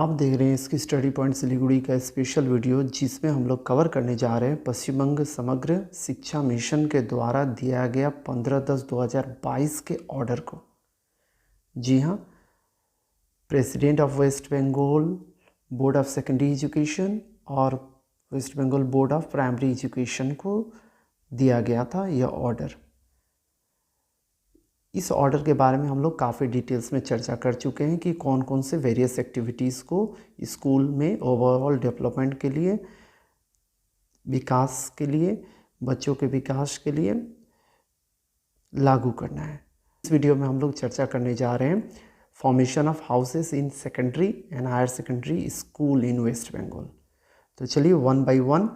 आप देख रहे हैं इसकी स्टडी पॉइंट सिलीगुड़ी का स्पेशल वीडियो, जिसमें हम लोग कवर करने जा रहे हैं पश्चिम बंग समग्र शिक्षा मिशन के द्वारा दिया गया 15/10/2022 के ऑर्डर को। जी हाँ, president of West Bengal board of secondary education और West Bengal board of primary education को दिया गया था यह ऑर्डर। इस ऑर्डर के बारे में हम लोग काफ़ी डिटेल्स में चर्चा कर चुके हैं कि कौन कौन से वेरियस एक्टिविटीज़ को स्कूल में ओवरऑल डेवलपमेंट के लिए, विकास के लिए, बच्चों के विकास के लिए लागू करना है। इस वीडियो में हम लोग चर्चा करने जा रहे हैं formation of houses in secondary and higher secondary school in West Bengal. तो चलिए वन बाय वन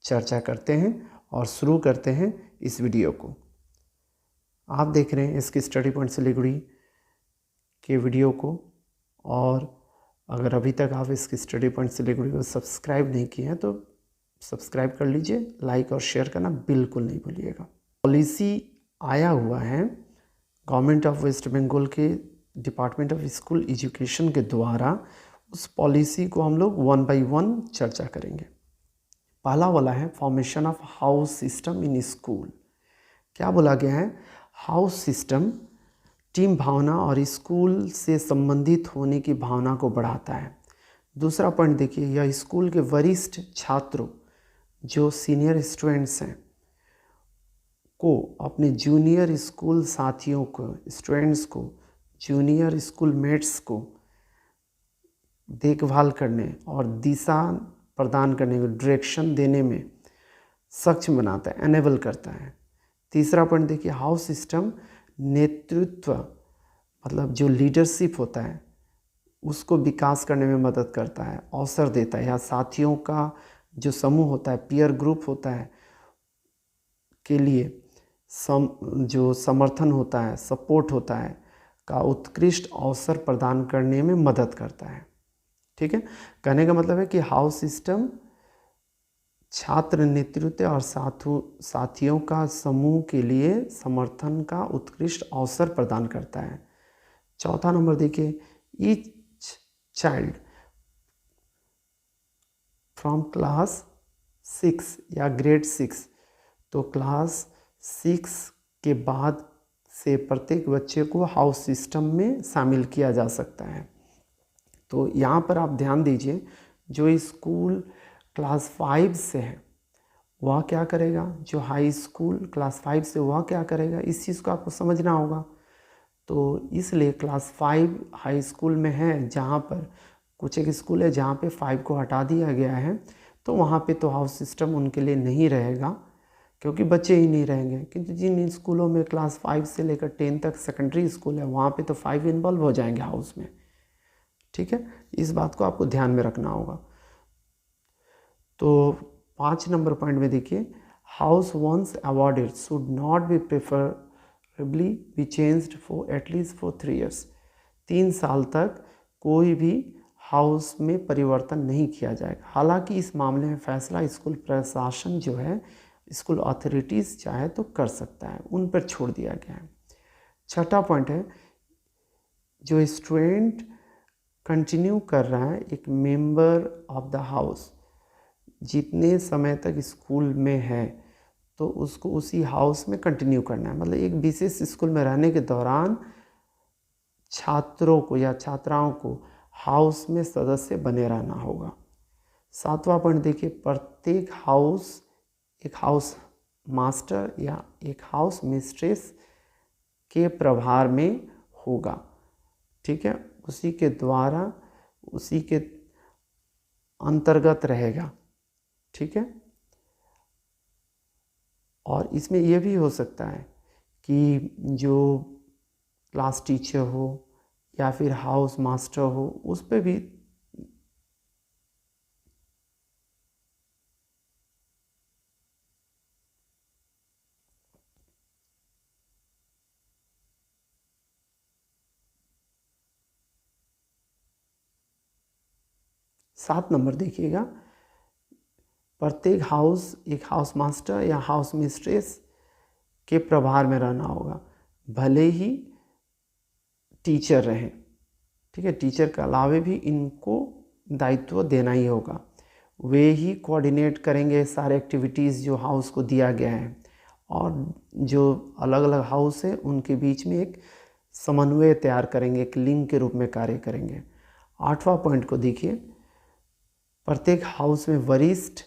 चर्चा करते हैं और शुरू करते हैं इस वीडियो को। आप देख रहे हैं इसकी स्टडी पॉइंट सिलीगुड़ी के वीडियो को, और अगर अभी तक आप इसकी स्टडी पॉइंट सिलीगुड़ी को सब्सक्राइब नहीं किए हैं तो सब्सक्राइब कर लीजिए, लाइक और शेयर करना बिल्कुल नहीं भूलिएगा। पॉलिसी आया हुआ है गवर्नमेंट ऑफ वेस्ट बंगाल के डिपार्टमेंट ऑफ स्कूल एजुकेशन के द्वारा। उस पॉलिसी को हम लोग वन बाय वन चर्चा करेंगे। पहला वाला है formation of house system in school. क्या बोला गया है? हाउस सिस्टम टीम भावना और स्कूल से संबंधित होने की भावना को बढ़ाता है। दूसरा पॉइंट देखिए, यह स्कूल के वरिष्ठ छात्रों जो सीनियर स्टूडेंट्स हैं को अपने जूनियर स्कूल साथियों को, स्टूडेंट्स को, जूनियर स्कूल मेट्स को देखभाल करने और दिशा प्रदान करने में, डायरेक्शन देने में सक्षम बनाता है, एनेबल करता है। तीसरा पॉइंट देखिए, हाउस सिस्टम नेतृत्व मतलब जो लीडरशिप होता है उसको विकास करने में मदद करता है, अवसर देता है, या साथियों का जो समूह होता है, पीयर ग्रुप होता है के लिए जो समर्थन होता है, सपोर्ट होता है का उत्कृष्ट अवसर प्रदान करने में मदद करता है। ठीक है, कहने का मतलब है कि हाउस सिस्टम छात्र नेतृत्व और साथियों का समूह के लिए समर्थन का उत्कृष्ट अवसर प्रदान करता है। चौथा नंबर देखिए, ईच चाइल्ड फ्रॉम क्लास 6 या ग्रेड 6, तो क्लास 6 के बाद से प्रत्येक बच्चे को हाउस सिस्टम में शामिल किया जा सकता है। तो यहाँ पर आप ध्यान दीजिए, जो स्कूल क्लास 5 से है वह क्या करेगा, जो हाई स्कूल क्लास 5 से वह क्या करेगा, इस चीज़ को आपको समझना होगा। तो इसलिए क्लास 5 हाई स्कूल में है, जहाँ पर कुछ एक स्कूल है जहाँ पे 5 को हटा दिया गया है, तो वहाँ पे तो हाउस सिस्टम उनके लिए नहीं रहेगा क्योंकि बच्चे ही नहीं रहेंगे। किंतु जिन स्कूलों में क्लास 5 से लेकर 10 तक सेकेंडरी स्कूल है, वहाँ पे तो 5 इन्वॉल्व हो जाएंगे हाउस में। ठीक है, इस बात को आपको ध्यान में रखना होगा। तो 5 नंबर पॉइंट में देखिए, house once awarded should not be preferably be changed for at least for 3 years। 3 साल तक कोई भी हाउस में परिवर्तन नहीं किया जाएगा। हालांकि इस मामले में फैसला स्कूल प्रशासन जो है, स्कूल अथॉरिटीज़ चाहे तो कर सकता है, उन पर छोड़ दिया गया है। छठा पॉइंट है, जो स्टूडेंट कंटिन्यू कर रहा है, एक मेंबर ऑफ द हाउस जितने समय तक स्कूल में है तो उसको उसी हाउस में कंटिन्यू करना है। मतलब एक विशेष स्कूल में रहने के दौरान छात्रों को या छात्राओं को हाउस में सदस्य बने रहना होगा। 7वां पॉइंट देखिए, प्रत्येक हाउस एक हाउस मास्टर या एक हाउस मिस्ट्रेस के प्रभार में होगा। ठीक है, उसी के द्वारा, उसी के अंतर्गत रहेगा। ठीक है, और इसमें यह भी हो सकता है कि जो क्लास टीचर हो या फिर हाउस मास्टर हो, उस पर भी सात नंबर देखिएगा, प्रत्येक हाउस एक हाउस मास्टर या हाउस मिस्ट्रेस के प्रभार में रहना होगा, भले ही टीचर रहें। ठीक है, टीचर के अलावे भी इनको दायित्व देना ही होगा। वे ही कोऑर्डिनेट करेंगे सारे एक्टिविटीज़ जो हाउस को दिया गया है, और जो अलग अलग हाउस है उनके बीच में एक समन्वय तैयार करेंगे, एक लिंक के रूप में कार्य करेंगे। 8वां पॉइंट को देखिए, प्रत्येक हाउस में वरिष्ठ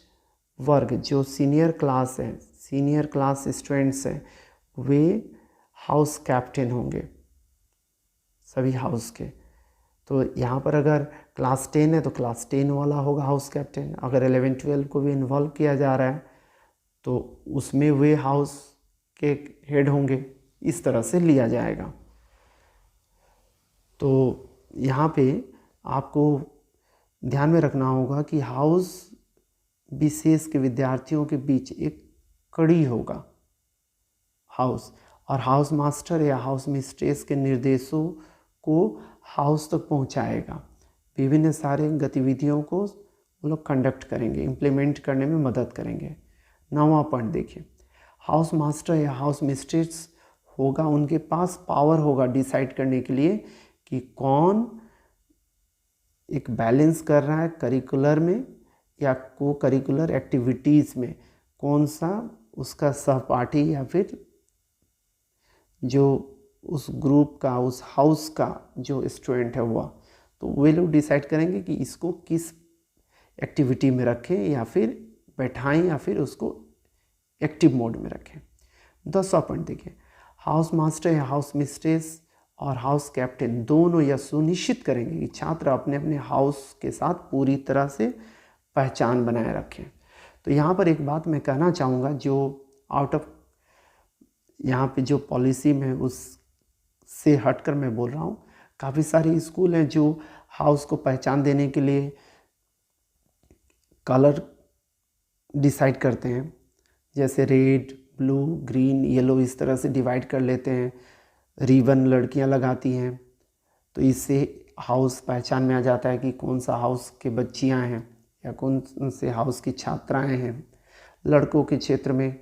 वर्ग जो सीनियर क्लास स्टूडेंट्स हैं, वे हाउस कैप्टन होंगे सभी हाउस के। तो यहाँ पर अगर क्लास 10 है तो क्लास 10 वाला होगा हाउस कैप्टन। अगर 11-12 को भी इन्वॉल्व किया जा रहा है तो उसमें वे हाउस के हेड होंगे। इस तरह से लिया जाएगा। तो यहाँ पे आपको ध्यान में रखना होगा कि हाउस विशेष के विद्यार्थियों के बीच एक कड़ी होगा हाउस, और हाउस मास्टर या हाउस मिस्ट्रेस के निर्देशों को हाउस तक पहुंचाएगा। विभिन्न सारे गतिविधियों को वो लोग कंडक्ट करेंगे, इम्प्लीमेंट करने में मदद करेंगे। 9वां पॉइंट देखिए, हाउस मास्टर या हाउस मिस्ट्रेस होगा, उनके पास पावर होगा डिसाइड करने के लिए कि कौन एक बैलेंस कर रहा है करिकुलर में या को करिकुलर एक्टिविटीज़ में, कौन सा उसका सहपाठी या फिर जो उस ग्रुप का, उस हाउस का जो स्टूडेंट है वह, तो वे लोग डिसाइड करेंगे कि इसको किस एक्टिविटी में रखें या फिर बैठाएं या फिर उसको एक्टिव मोड में रखें। 10वां पॉइंट देखिए, हाउस मास्टर या हाउस मिस्ट्रेस और हाउस कैप्टन दोनों यह सुनिश्चित करेंगे कि छात्र अपने अपने हाउस के साथ पूरी तरह से पहचान बनाए रखें। तो यहाँ पर एक बात मैं कहना चाहूँगा, जो आउट ऑफ यहाँ पे जो पॉलिसी में उससे हटकर मैं बोल रहा हूँ। काफ़ी सारे स्कूल हैं जो हाउस को पहचान देने के लिए कलर डिसाइड करते हैं, जैसे रेड, ब्लू, ग्रीन, येलो, इस तरह से डिवाइड कर लेते हैं। रिबन लड़कियां लगाती हैं, तो इससे हाउस पहचान में आ जाता है कि कौन सा हाउस के बच्चियां हैं या कौन से हाउस की छात्राएं हैं। लड़कों के क्षेत्र में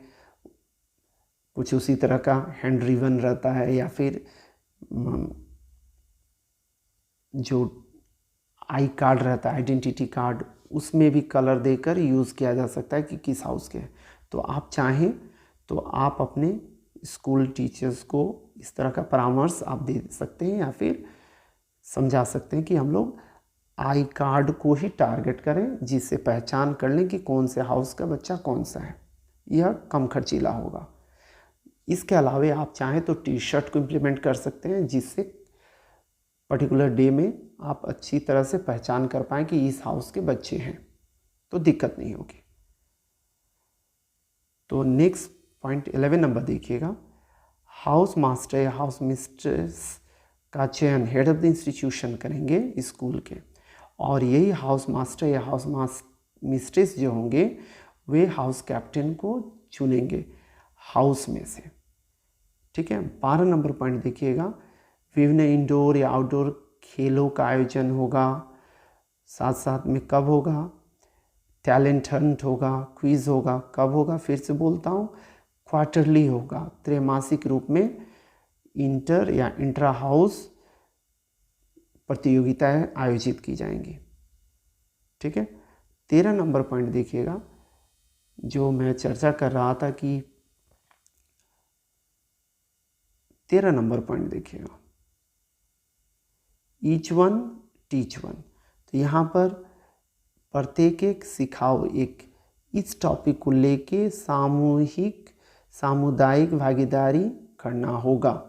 कुछ उसी तरह का हैंड रिबन रहता है, या फिर जो आई कार्ड रहता है, आइडेंटिटी कार्ड, उसमें भी कलर देकर यूज़ किया जा सकता है कि किस हाउस के। तो आप चाहें तो आप अपने स्कूल टीचर्स को इस तरह का परामर्श आप दे सकते हैं, या फिर समझा सकते हैं कि हम लोग आई कार्ड को ही टारगेट करें, जिससे पहचान कर लें कि कौन से हाउस का बच्चा कौन सा है। यह कम खर्चीला होगा। इसके अलावा आप चाहें तो टी शर्ट को इम्प्लीमेंट कर सकते हैं, जिससे पर्टिकुलर डे में आप अच्छी तरह से पहचान कर पाएँ कि इस हाउस के बच्चे हैं, तो दिक्कत नहीं होगी। तो नेक्स्ट पॉइंट 11 नंबर देखिएगा, हाउस मास्टर या हाउस मिस्ट्रेस का चयन हेड ऑफ द इंस्टीट्यूशन करेंगे स्कूल के, और यही हाउस मास्टर या हाउस मिस्ट्रेस जो होंगे वे हाउस कैप्टन को चुनेंगे हाउस में से। ठीक है। 12 नंबर पॉइंट देखिएगा, विभिन्न इंडोर या आउटडोर खेलों का आयोजन होगा। साथ साथ में कब होगा? टैलेंट हंट होगा, क्विज होगा। कब होगा? फिर से बोलता हूँ, क्वार्टरली होगा, त्रैमासिक रूप में इंटर या इंट्रा हाउस प्रतियोगिताएं आयोजित की जाएंगी। ठीक है। 13 नंबर पॉइंट देखिएगा, जो मैं चर्चा कर रहा था कि 13 नंबर पॉइंट देखिएगा, ईच वन टीच वन। तो यहाँ पर प्रत्येक एक सिखाओ एक, इस टॉपिक को लेके सामुदायिक भागीदारी करना होगा।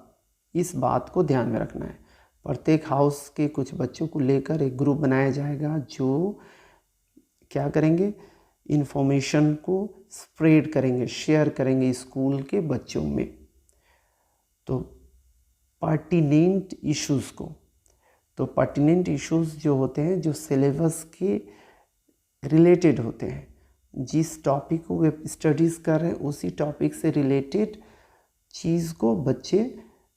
इस बात को ध्यान में रखना है। प्रत्येक हाउस के कुछ बच्चों को लेकर एक ग्रुप बनाया जाएगा, जो क्या करेंगे, इन्फॉर्मेशन को स्प्रेड करेंगे, शेयर करेंगे स्कूल के बच्चों में। तो पर्टिनेंट इश्यूज़ को, तो पर्टिनेंट इश्यूज़ जो होते हैं, जो सिलेबस के रिलेटेड होते हैं, जिस टॉपिक को वे स्टडीज़ कर रहे हैं उसी टॉपिक से रिलेटेड चीज़ को बच्चे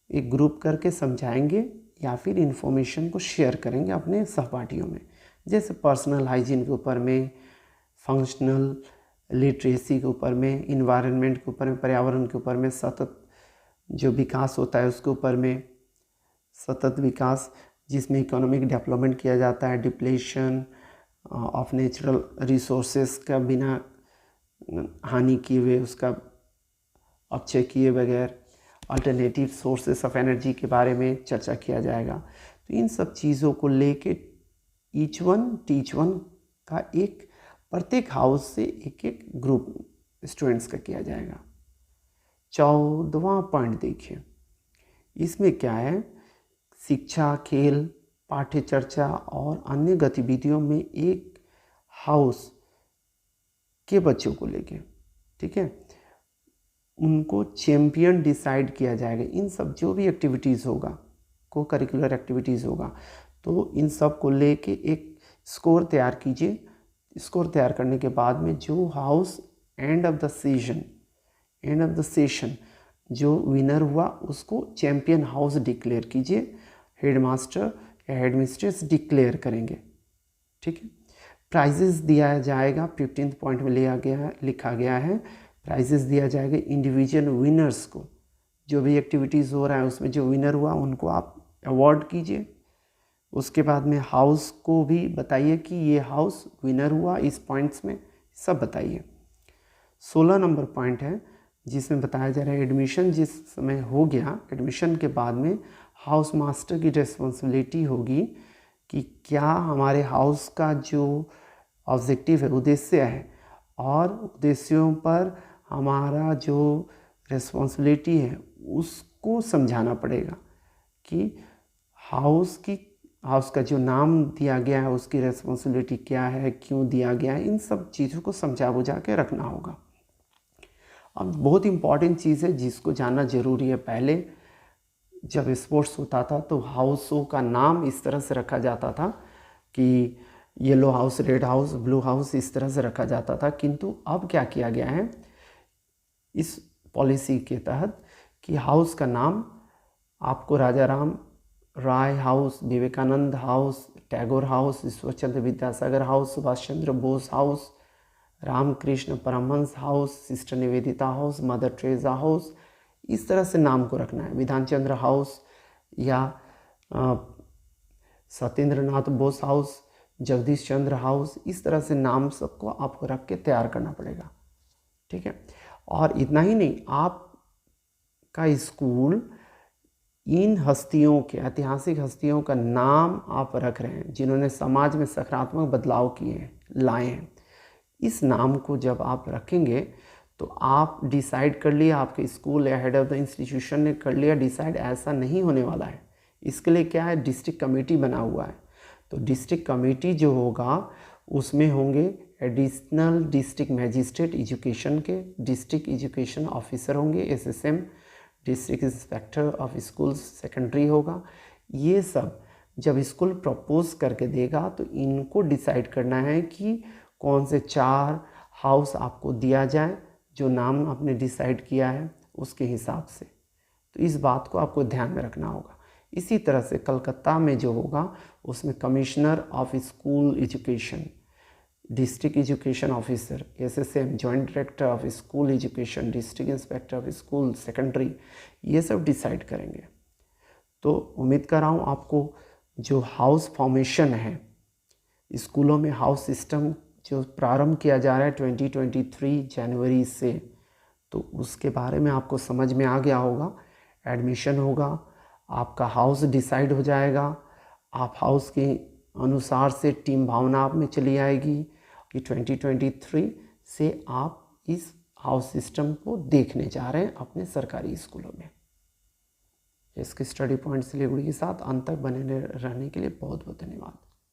एक ग्रुप करके समझाएंगे या फिर इन्फॉर्मेशन को शेयर करेंगे अपने सहपाठियों में। जैसे पर्सनल हाइजीन के ऊपर में, फंक्शनल लिटरेसी के ऊपर में, इन्वायरमेंट के ऊपर में, पर्यावरण के ऊपर में, सतत जो विकास होता है उसके ऊपर में, सतत विकास जिसमें इकोनॉमिक डेवलपमेंट किया जाता है, डिप्लेशन, ऑफ नेचुरल रिसोर्सेस का बिना हानि किए हुए, उसका अपचय किए बगैर अल्टरनेटिव सोर्सेस ऑफ एनर्जी के बारे में चर्चा किया जाएगा। तो इन सब चीज़ों को लेके ईच वन टीच वन का एक प्रत्येक हाउस से एक एक ग्रुप स्टूडेंट्स का किया जाएगा। 14वां पॉइंट देखिए, इसमें क्या है, शिक्षा, खेल, पाठ्य चर्चा और अन्य गतिविधियों में एक हाउस के बच्चों को लेके, ठीक है, उनको चैम्पियन डिसाइड किया जाएगा। इन सब जो भी एक्टिविटीज़ होगा, को करिकुलर एक्टिविटीज़ होगा, तो इन सब को लेके एक स्कोर तैयार कीजिए। स्कोर तैयार करने के बाद में जो house end of the session जो विनर हुआ उसको चैम्पियन हाउस डिक्लेयर कीजिए। हेडमास्टर या हेडमिस्ट्रेस डिक्लेयर करेंगे, ठीक है। प्राइजेस दिया जाएगा, 15th पॉइंट में लिखा गया है, प्राइजेस दिया जाएगा इंडिविजुअल विनर्स को। जो भी एक्टिविटीज़ हो रहा है उसमें जो विनर हुआ उनको आप अवार्ड कीजिए। उसके बाद में हाउस को भी बताइए कि ये हाउस विनर हुआ इस पॉइंट्स में, सब बताइए। 16 नंबर पॉइंट है जिसमें बताया जा रहा है एडमिशन जिस समय हो गया, एडमिशन के बाद में हाउस मास्टर की रिस्पॉन्सिबिलिटी होगी कि क्या हमारे हाउस का जो ऑब्जेक्टिव है, उद्देश्य है, और उद्देश्यों पर हमारा जो रिस्पॉन्सिबिलिटी है उसको समझाना पड़ेगा कि हाउस का जो नाम दिया गया है उसकी रिस्पॉन्सिबिलिटी क्या है, क्यों दिया गया है, इन सब चीज़ों को समझा बुझा के रखना होगा। अब बहुत इम्पॉर्टेंट चीज़ है जिसको जानना ज़रूरी है। पहले जब स्पोर्ट्स होता था तो हाउसों का नाम इस तरह से रखा जाता था कि yellow house, red house, blue house, इस तरह से रखा जाता था। किंतु अब क्या किया गया है इस पॉलिसी के तहत कि हाउस का नाम आपको Raja Ram Roy house, Vivekananda house, Tagore house, Ishwarchandra Vidyasagar house, Subhash Chandra Bose house, Ramakrishna Paramhansa house, sister Nivedita house, mother Teresa house, इस तरह से नाम को रखना है। विधान चंद्र हाउस या सत्येंद्र नाथ बोस हाउस, जगदीश चंद्र हाउस, इस तरह से नाम सबको आपको रख के तैयार करना पड़ेगा, ठीक है। और इतना ही नहीं, आपका स्कूल इन हस्तियों के, ऐतिहासिक हस्तियों का नाम आप रख रहे हैं जिन्होंने समाज में सकारात्मक बदलाव किए हैं, लाए हैं। इस नाम को जब आप रखेंगे तो आप डिसाइड कर लिया, आपके स्कूल या हेड ऑफ द इंस्टीट्यूशन ने कर लिया डिसाइड, ऐसा नहीं होने वाला है। इसके लिए क्या है, डिस्ट्रिक्ट कमेटी बना हुआ है। तो डिस्ट्रिक्ट कमेटी जो होगा उसमें होंगे एडिशनल डिस्ट्रिक्ट मैजिस्ट्रेट एजुकेशन के, डिस्ट्रिक्ट एजुकेशन ऑफिसर होंगे, SSM, district inspector of school secondary होगा। ये सब जब स्कूल प्रपोज करके देगा तो इनको डिसाइड करना है कि कौन से 4 हाउस आपको दिया जाए जो नाम आपने डिसाइड किया है उसके हिसाब से। तो इस बात को आपको ध्यान में रखना होगा। इसी तरह से कलकत्ता में जो होगा उसमें commissioner of school education, district education officer, SSM, joint director of school education, district inspector of school secondary, ये सब डिसाइड करेंगे। तो उम्मीद कर रहा हूँ आपको जो हाउस फॉर्मेशन है, स्कूलों में हाउस सिस्टम जो प्रारंभ किया जा रहा है 2023 जनवरी से, तो उसके बारे में आपको समझ में आ गया होगा। एडमिशन होगा, आपका हाउस डिसाइड हो जाएगा, आप हाउस के अनुसार से टीम भावना आप में चली आएगी कि 2023 से आप इस हाउस सिस्टम को देखने जा रहे हैं अपने सरकारी स्कूलों में। इसके स्टडी पॉइंट्स से जुड़े के साथ अंत तक बने रहने के लिए बहुत बहुत धन्यवाद।